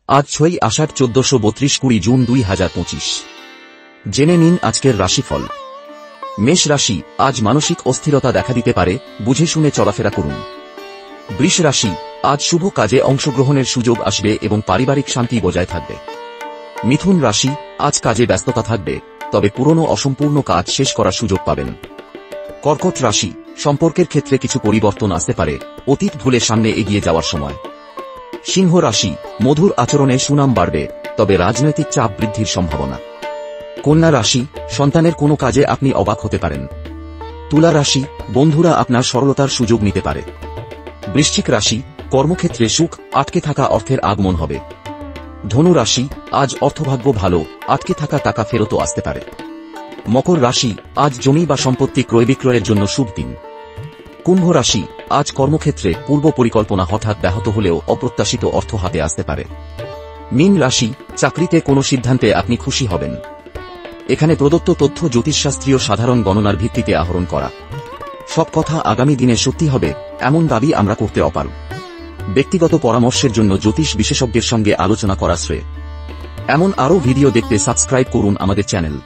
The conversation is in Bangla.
আজ 6ই আষাঢ় 1432 জুন 2025। জেনে নিন আজকের রাশিফল। মেষ রাশি, আজ মানসিক অস্থিরতা দেখা দিতে পারে, বুঝে শুনে চলাফেরা করুন। বৃষ রাশি, আজ শুভ কাজে অংশগ্রহণের সুযোগ আসবে এবং পারিবারিক শান্তি বজায় থাকবে। মিথুন রাশি, আজ কাজে ব্যস্ততা থাকবে, তবে পুরনো অসম্পূর্ণ কাজ শেষ করার সুযোগ পাবেন। কর্কট রাশি, সম্পর্কের ক্ষেত্রে কিছু পরিবর্তন আসতে পারে, অতীত ভুলে সামনে এগিয়ে যাওয়ার সময়। সিংহ রাশি, মধুর আচরণে সুনাম বাড়বে, তবে রাজনৈতিক চাপ বৃদ্ধির সম্ভাবনা। কন্যা রাশি, সন্তানের কোনো কাজে আপনি অবাক হতে পারেন। তুলা রাশি, বন্ধুরা আপনার সরলতার সুযোগ নিতে পারে। বৃশ্চিক রাশি, কর্মক্ষেত্রে সুখ, আটকে থাকা অর্থের আগমন হবে। ধনু রাশি, আজ অর্থভাগ্য ভালো, আটকে থাকা টাকা ফেরতও আসতে পারে। মকর রাশি, আজ জমি বা সম্পত্তি ক্রয় বিক্রয়ের জন্য শুভ দিন। কুম্ভ রাশি, আজ কর্মক্ষেত্রে পূর্ব পরিকল্পনা হঠাৎ ব্যাহত হলেও অপ্রত্যাশিত অর্থ হাতে আসতে পারে। মীন রাশি, চাকরিতে কোনো সিদ্ধান্তে আপনি খুশি হবেন। এখানে প্রদত্ত তথ্য জ্যোতিষশাস্ত্রীয় সাধারণ গণনার ভিত্তিতে আহরণ করা। সব কথা আগামী দিনে সত্যি হবে, এমন দাবি আমরা করতে অপারগ। ব্যক্তিগত পরামর্শের জন্য জ্যোতিষ বিশেষজ্ঞের সঙ্গে আলোচনা করা শ্রেয়। এমন আরও ভিডিও দেখতে সাবস্ক্রাইব করুন আমাদের চ্যানেল।